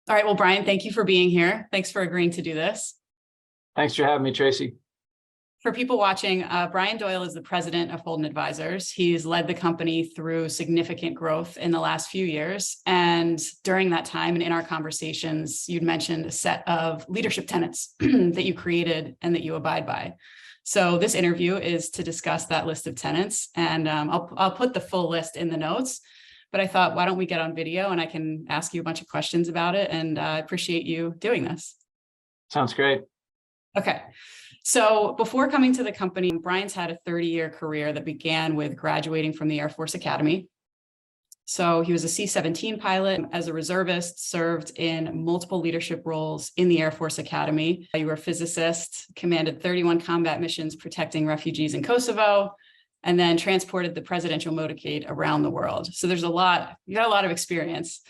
All right. Well, Brian, thank you for being here. Thanks for agreeing to do this. Thanks for having me, Tracy. For people watching, Brian Doyle is the president of Holden Advisors. He's led the company through significant growth in the last few years. And during that time and in our conversations, you'd mentioned a set of leadership tenets that you created and that you abide by. So this interview is to discuss that list of tenets. And I'll put the full list in the notes. But I thought, why don't we get on video and I can ask you a bunch of questions about it. And I appreciate you doing this. Sounds great. Okay. So before coming to the company, Brian's had a 30-year career that began with graduating from the Air Force Academy. So he was a C-17 pilot. As a reservist, served in multiple leadership roles in the Air Force Academy. You were a physicist, commanded 31 combat missions protecting refugees in Kosovo, and then transported the presidential motorcade around the world. So you got a lot of experience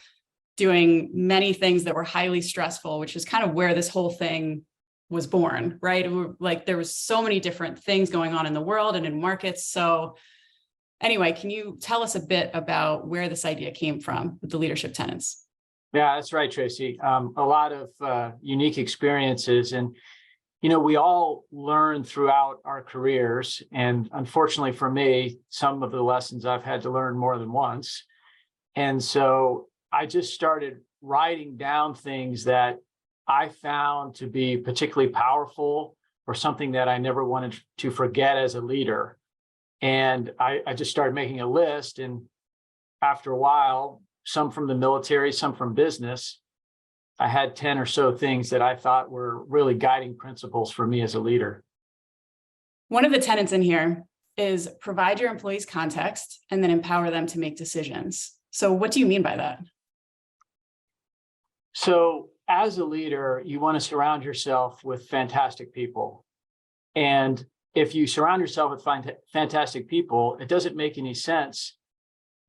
doing many things that were highly stressful, which is kind of where this whole thing was born, right? Like there was so many different things going on in the world and in markets. So anyway, can you tell us a bit about where this idea came from with the leadership tenets? Yeah, that's right, Tracy. A lot of unique experiences. And, we all learn throughout our careers. And unfortunately for me, some of the lessons I've had to learn more than once. And so I just started writing down things that I found to be particularly powerful or something that I never wanted to forget as a leader. And I just started making a list. And after a while, some from the military, some from business, I had 10 or so things that I thought were really guiding principles for me as a leader. One of the tenets in here is provide your employees context and then empower them to make decisions. So what do you mean by that? So as a leader, you want to surround yourself with fantastic people. And if you surround yourself with fantastic people, it doesn't make any sense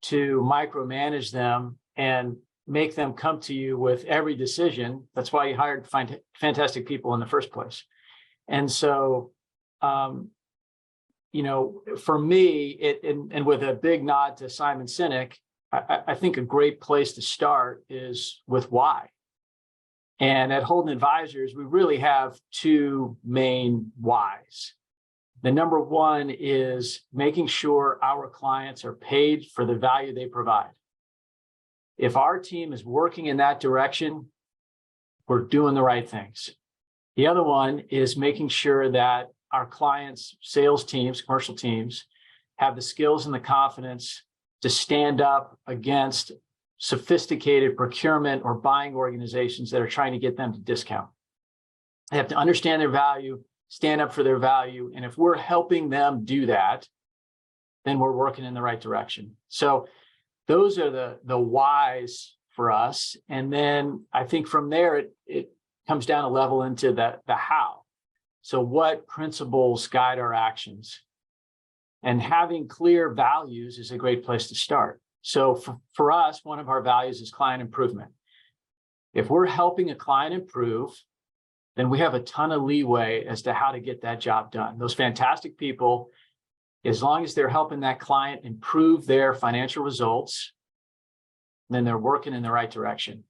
to micromanage them and make them come to you with every decision. That's why you hired fantastic people in the first place. And so, for me, and with a big nod to Simon Sinek, I think a great place to start is with why. And at Holden Advisors, we really have two main whys. The number one is making sure our clients are paid for the value they provide. If our team is working in that direction, we're doing the right things. The other one is making sure that our clients' sales teams, commercial teams, have the skills and the confidence to stand up against sophisticated procurement or buying organizations that are trying to get them to discount. They have to understand their value, stand up for their value. And if we're helping them do that, then we're working in the right direction. So those are the whys for us. And then I think from there, it comes down a level into the how. So what principles guide our actions? And having clear values is a great place to start. So for us, one of our values is client improvement. If we're helping a client improve, then we have a ton of leeway as to how to get that job done. Those fantastic people, as long as they're helping that client improve their financial results, then they're working in the right direction.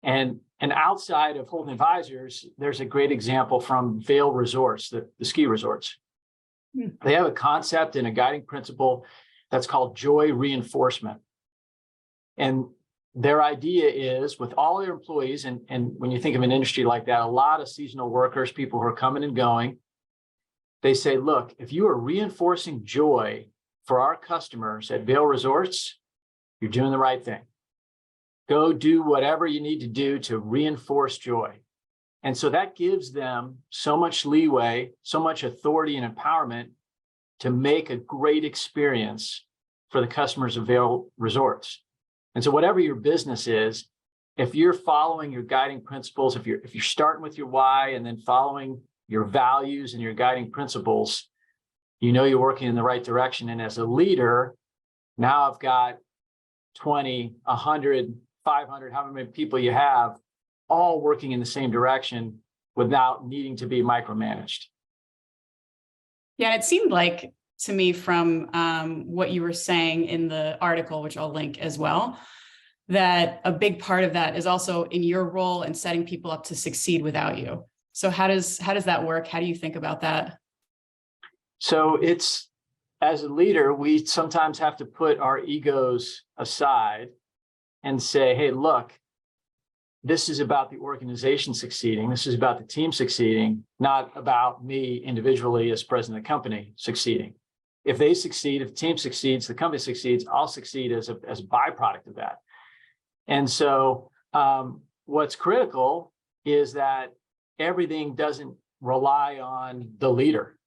And outside of Holden Advisors, there's a great example from Vail Resorts, the ski resorts. They have a concept and a guiding principle that's called joy reinforcement. And their idea is with all their employees, and when you think of an industry like that, a lot of seasonal workers, people who are coming and going, they say, look, if you are reinforcing joy for our customers at Vail Resorts, you're doing the right thing. Go do whatever you need to do to reinforce joy. And so that gives them so much leeway, so much authority and empowerment to make a great experience for the customers of Vail Resorts. And so whatever your business is, if you're following your guiding principles, if you're starting with your why and then following your values and your guiding principles, you're working in the right direction. And as a leader, now I've got 20, 100, 500, however many people you have, all working in the same direction without needing to be micromanaged. Yeah, and it seemed like to me from what you were saying in the article, which I'll link as well, that a big part of that is also in your role and setting people up to succeed without you. So how does that work? How do you think about that? So it's, as a leader, we sometimes have to put our egos aside and say, hey, look, this is about the organization succeeding. This is about the team succeeding, not about me individually as president of the company succeeding. If they succeed, if the team succeeds, the company succeeds, I'll succeed as a byproduct of that. And so what's critical is that everything doesn't rely on the leader.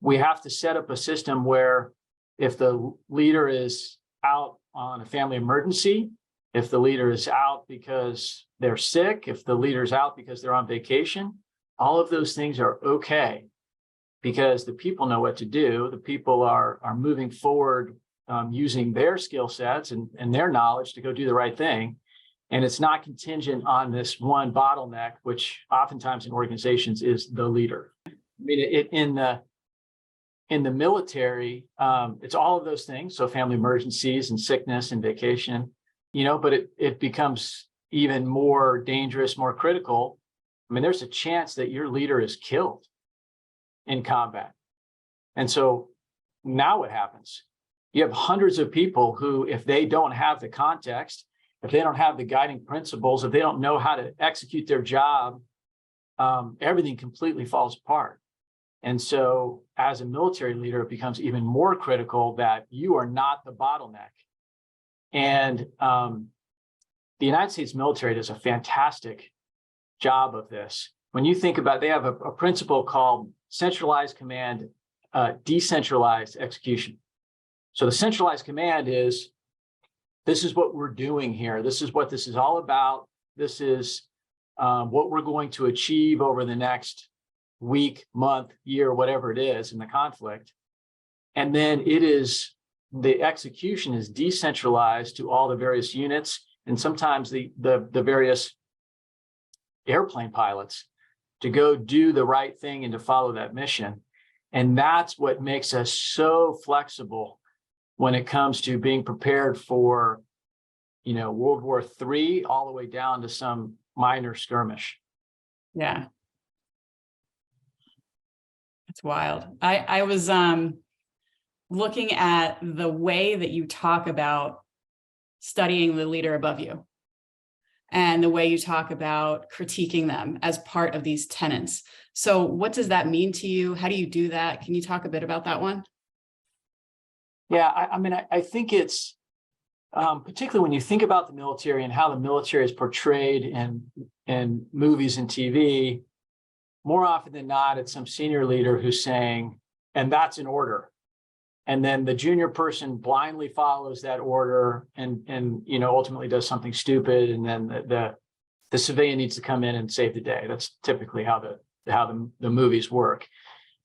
We have to set up a system where if the leader is out on a family emergency, if the leader is out because they're sick, if the leader's out because they're on vacation, all of those things are okay because the people know what to do. The people are moving forward using their skill sets and their knowledge to go do the right thing. And it's not contingent on this one bottleneck, which oftentimes in organizations is the leader. I mean, in the military, it's all of those things. So family emergencies and sickness and vacation, but it becomes even more dangerous, more critical. I mean, there's a chance that your leader is killed in combat. And so now what happens? You have hundreds of people who, if they don't have the context, if they don't have the guiding principles, if they don't know how to execute their job, everything completely falls apart. And so as a military leader, it becomes even more critical that you are not the bottleneck. And the United States military does a fantastic job of this. When you think about it, they have a principle called centralized command, decentralized execution. So the centralized command is, this is what we're doing here. This is what this is all about. This is what we're going to achieve over the next week, month, year, whatever it is in the conflict. And then the execution is decentralized to all the various units and sometimes the various airplane pilots to go do the right thing and to follow that mission. And that's what makes us so flexible when it comes to being prepared for, World War III, all the way down to some minor skirmish. Yeah. It's wild. I was looking at the way that you talk about studying the leader above you and the way you talk about critiquing them as part of these tenets. So what does that mean to you? How do you do that? Can you talk a bit about that one? Yeah, I think it's particularly when you think about the military and how the military is portrayed in movies and TV, more often than not, it's some senior leader who's saying, and that's an order. And then the junior person blindly follows that order and ultimately does something stupid. And then the civilian needs to come in and save the day. That's typically how the movies work.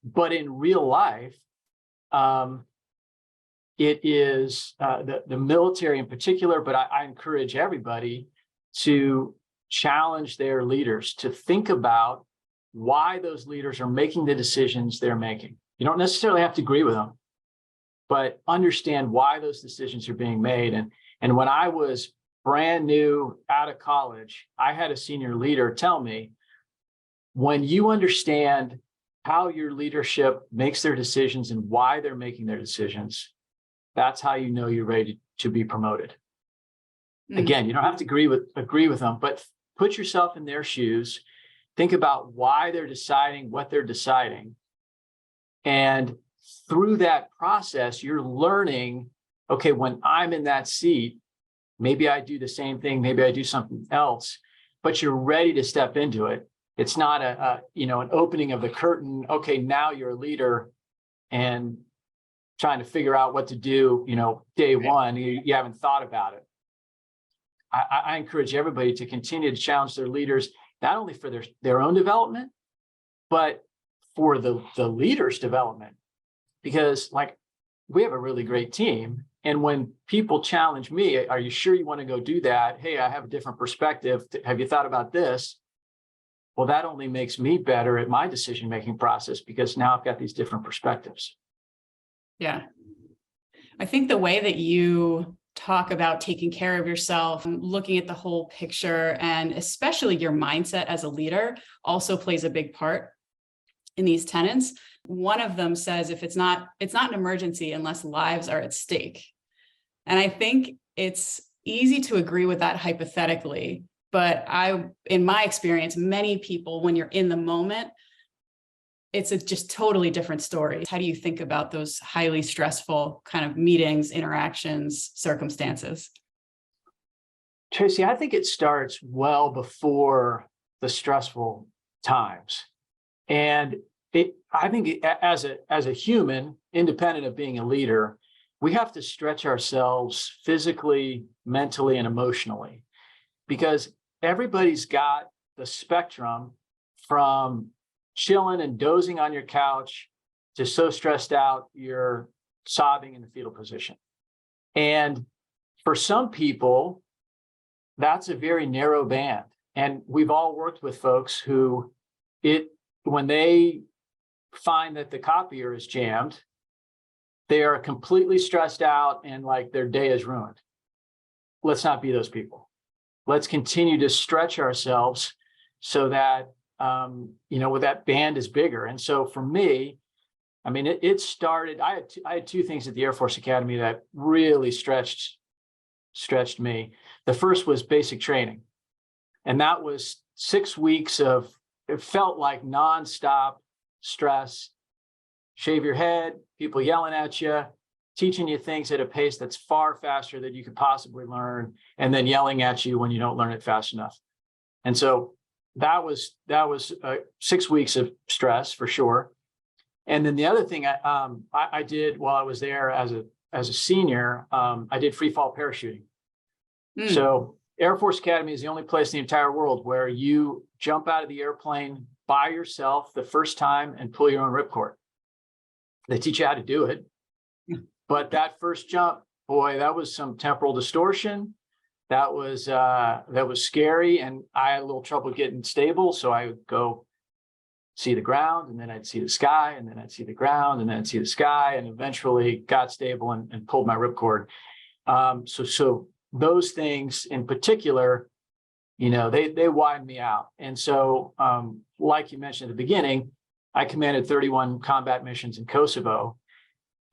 But in real life, it is the military in particular, but I encourage everybody to challenge their leaders to think about why those leaders are making the decisions they're making. You don't necessarily have to agree with them, but understand why those decisions are being made. And when I was brand new out of college, I had a senior leader tell me, when you understand how your leadership makes their decisions and why they're making their decisions, that's how you know you're ready to be promoted. Again, you don't have to agree with them, but put yourself in their shoes. Think about why they're deciding what they're deciding. And through that process, you're learning, okay, when I'm in that seat, maybe I do the same thing, maybe I do something else, but you're ready to step into it. It's not an opening of the curtain. Okay, now you're a leader and trying to figure out what to do, day one, you haven't thought about it. I encourage everybody to continue to challenge their leaders, not only for their own development, but for the leaders' development. Because we have a really great team. And when people challenge me, are you sure you want to go do that? Hey, I have a different perspective. Have you thought about this? Well, that only makes me better at my decision-making process because now I've got these different perspectives. Yeah. I think the way that you talk about taking care of yourself, looking at the whole picture, and especially your mindset as a leader also plays a big part in these tenets. One of them says, if it's not an emergency unless lives are at stake. And I think it's easy to agree with that hypothetically, but in my experience, many people, when you're in the moment, it's a just totally different story. How do you think about those highly stressful kind of meetings, interactions, circumstances? Tracy, I think it starts well before the stressful times. And I think as a human, independent of being a leader, we have to stretch ourselves physically, mentally, and emotionally, because everybody's got the spectrum from chilling and dozing on your couch to so stressed out you're sobbing in the fetal position. And for some people, that's a very narrow band. And we've all worked with folks who when they find that the copier is jammed, they are completely stressed out and like their day is ruined. Let's not be those people. Let's continue to stretch ourselves so that, where that band is bigger. And so for me, I mean, it started, I had two things at the Air Force Academy that really stretched me. The first was basic training. And that was 6 weeks of, it felt like nonstop stress, shave your head, people yelling at you, teaching you things at a pace that's far faster than you could possibly learn, and then yelling at you when you don't learn it fast enough. And so that was 6 weeks of stress for sure. And then the other thing I did while I was there as a senior, I did free fall parachuting. So Air Force Academy is the only place in the entire world where you jump out of the airplane by yourself the first time and pull your own ripcord. They teach you how to do it. But that first jump, boy, that was some temporal distortion. That was scary. And I had a little trouble getting stable. So I would go see the ground, and then I'd see the sky, and then I'd see the ground, and then I'd see the sky, and eventually got stable and pulled my ripcord. So those things in particular, they widened me out. And so, like you mentioned at the beginning, I commanded 31 combat missions in Kosovo.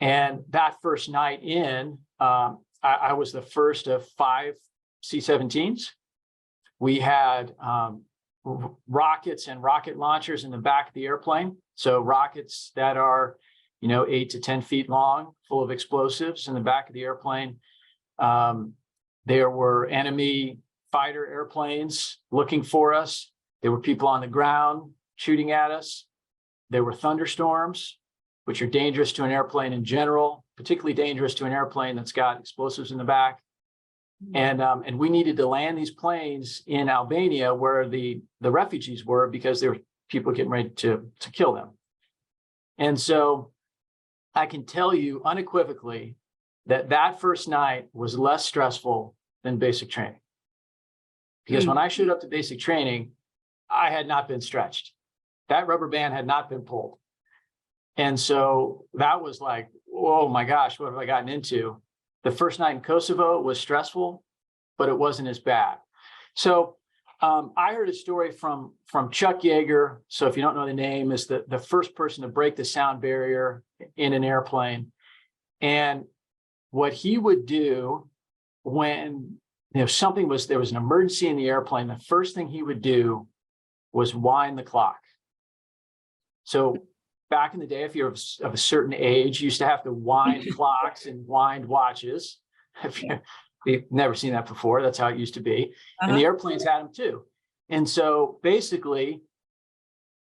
And that first night in, I was the first of 5 C-17s. We had rockets and rocket launchers in the back of the airplane. So rockets that are, 8 to 10 feet long, full of explosives in the back of the airplane. There were enemy fighter airplanes looking for us. There were people on the ground shooting at us. There were thunderstorms, which are dangerous to an airplane in general, particularly dangerous to an airplane that's got explosives in the back. And we needed to land these planes in Albania where the refugees were, because there were people getting ready to kill them. And so I can tell you unequivocally that first night was less stressful than basic training. Because when I showed up to basic training, I had not been stretched. That rubber band had not been pulled. And so that was like, oh my gosh, what have I gotten into? The first night in Kosovo was stressful, but it wasn't as bad. So I heard a story from Chuck Yeager. So if you don't know the name, is the first person to break the sound barrier in an airplane. And what he would do when there was an emergency in the airplane, the first thing he would do was wind the clock. So back in the day, if you're of a certain age, you used to have to wind clocks and wind watches. You've never seen that before. That's how it used to be. And the airplanes had them too. And so basically,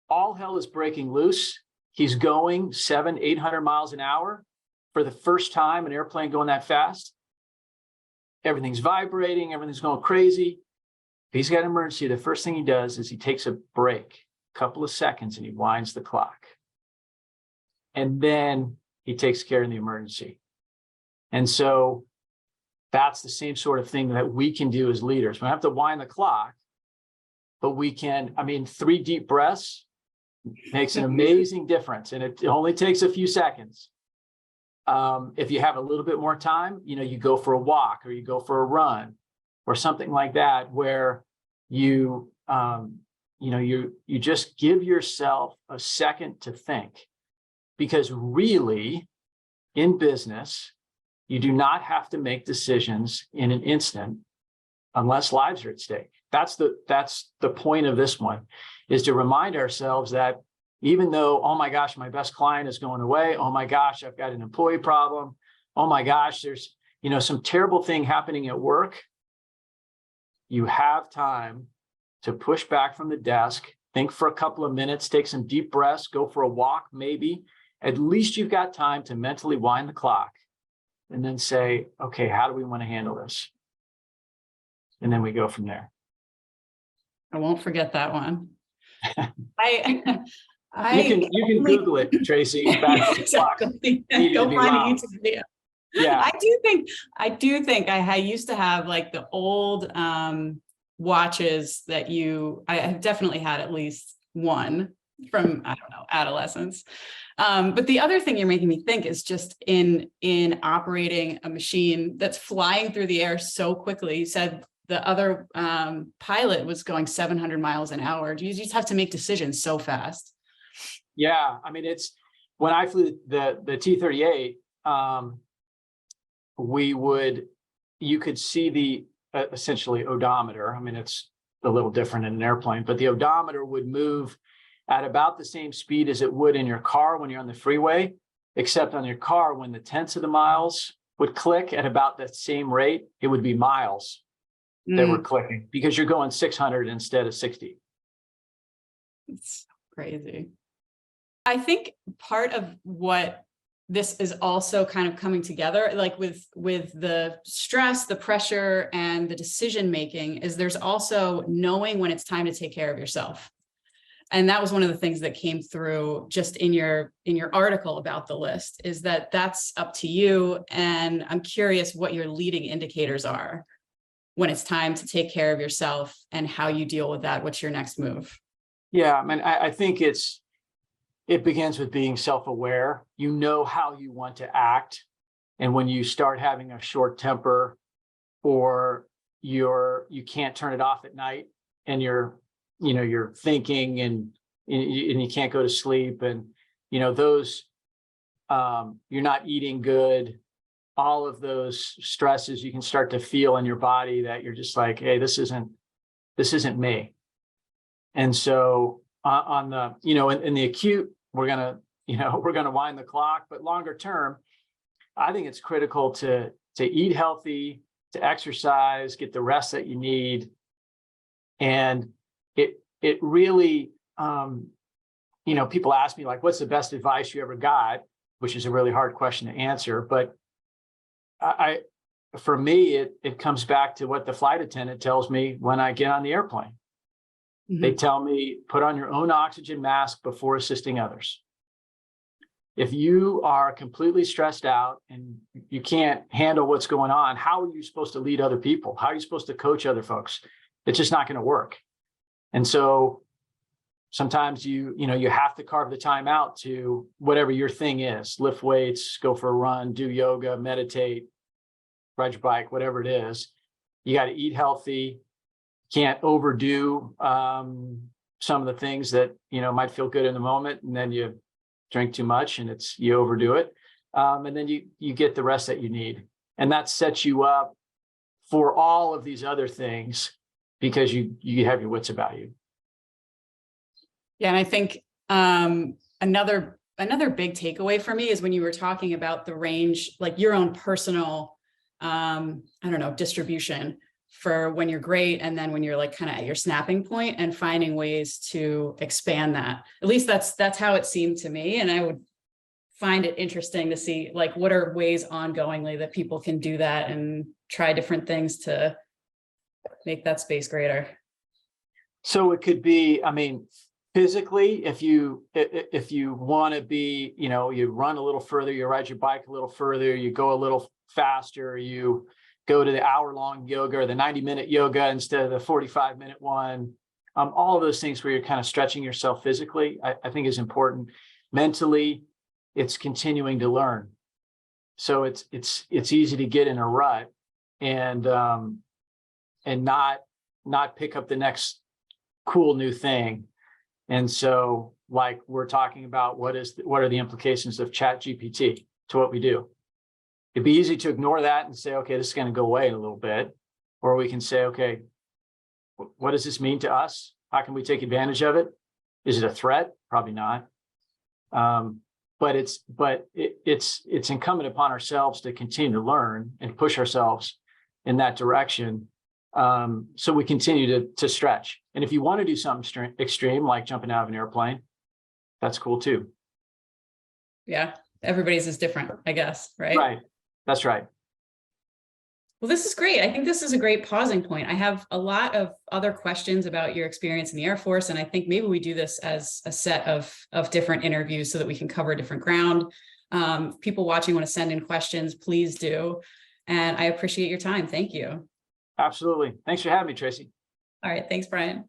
all hell is breaking loose. He's going 700-800 miles an hour for the first time, an airplane going that fast. Everything's vibrating, everything's going crazy. If he's got an emergency, the first thing he does is he takes a break, a couple of seconds, and he winds the clock. And then he takes care of the emergency. And so that's the same sort of thing that we can do as leaders. We don't have to wind the clock, but we can, 3 deep breaths makes an amazing difference. And it only takes a few seconds. If you have a little bit more time, you go for a walk or you go for a run or something like that, where you just give yourself a second to think. Because really, in business, you do not have to make decisions in an instant unless lives are at stake. That's the point of this one, is to remind ourselves that even though, oh my gosh, my best client is going away, oh my gosh, I've got an employee problem, oh my gosh, there's some terrible thing happening at work, you have time to push back from the desk, think for a couple of minutes, take some deep breaths, go for a walk, maybe. At least you've got time to mentally wind the clock and then say, okay, how do we want to handle this? And then we go from there. I won't forget that one. You can Google it, Tracy. Exactly. Go find a YouTube video. Yeah. I do think I used to have like the old watches that I have definitely had at least one from, I don't know, adolescence. But the other thing you're making me think is just in operating a machine that's flying through the air so quickly. You said the other pilot was going 700 miles an hour. You just have to make decisions so fast. Yeah, I mean, when I flew the T-38, you could see the essentially odometer. I mean, it's a little different in an airplane, but the odometer would move at about the same speed as it would in your car when you're on the freeway, except on your car, when the tenths of the miles would click at about that same rate, it would be miles that were clicking, because you're going 600 instead of 60. It's crazy. I think part of what this is also kind of coming together, like with the stress, the pressure, and the decision making, is there's also knowing when it's time to take care of yourself. And that was one of the things that came through just in your article about the list, is that that's up to you. And I'm curious what your leading indicators are when it's time to take care of yourself and how you deal with that. What's your next move? Yeah, I mean, I think it begins with being self-aware. You know how you want to act. And when you start having a short temper, or you can't turn it off at night, and you're thinking and you can't go to sleep, and those you're not eating good, all of those stresses you can start to feel in your body, that you're just like, hey, this isn't me. And so on the in the acute, we're gonna wind the clock, but longer term, I think it's critical to eat healthy, to exercise, get the rest that you need. And it really, people ask me, like, what's the best advice you ever got, which is a really hard question to answer. But for me, it comes back to what the flight attendant tells me when I get on the airplane. Mm-hmm. They tell me, put on your own oxygen mask before assisting others. If you are completely stressed out and you can't handle what's going on, how are you supposed to lead other people? How are you supposed to coach other folks? It's just not going to work. And so sometimes you have to carve the time out to whatever your thing is: lift weights, go for a run, do yoga, meditate, ride your bike, whatever it is. You got to eat healthy. Can't overdo some of the things that might feel good in the moment, and then you drink too much and you overdo it, and then you get the rest that you need, and that sets you up for all of these other things, because you have your wits about you. Yeah, and I think another big takeaway for me is when you were talking about the range, like your own personal distribution for when you're great, and then when you're like kind of at your snapping point, and finding ways to expand that. At least that's how it seemed to me. And I would find it interesting to see, like, what are ways ongoingly that people can do that and try different things to make that space greater. So it could be, physically, if you want to be, you run a little further, you ride your bike a little further, you go a little faster, you go to the hour-long yoga or the 90-minute yoga instead of the 45-minute one. All of those things where you're kind of stretching yourself physically, I think is important. Mentally, it's continuing to learn. So it's easy to get in a rut and not pick up the next cool new thing. And so, like we're talking about, what are the implications of Chat GPT to what we do? It'd be easy to ignore that and say, okay, this is going to go away in a little bit. Or we can say, okay, what does this mean to us? How can we take advantage of it? Is it a threat? Probably not. But it's incumbent upon ourselves to continue to learn and push ourselves in that direction. So we continue to stretch. And if you want to do something extreme, like jumping out of an airplane, that's cool too. Yeah. Everybody's is different, I guess. Right. Right. That's right. Well, this is great. I think this is a great pausing point. I have a lot of other questions about your experience in the Air Force, and I think maybe we do this as a set of different interviews so that we can cover different ground. People watching want to send in questions, please do. And I appreciate your time. Thank you. Absolutely. Thanks for having me, Tracy. All right. Thanks, Brian.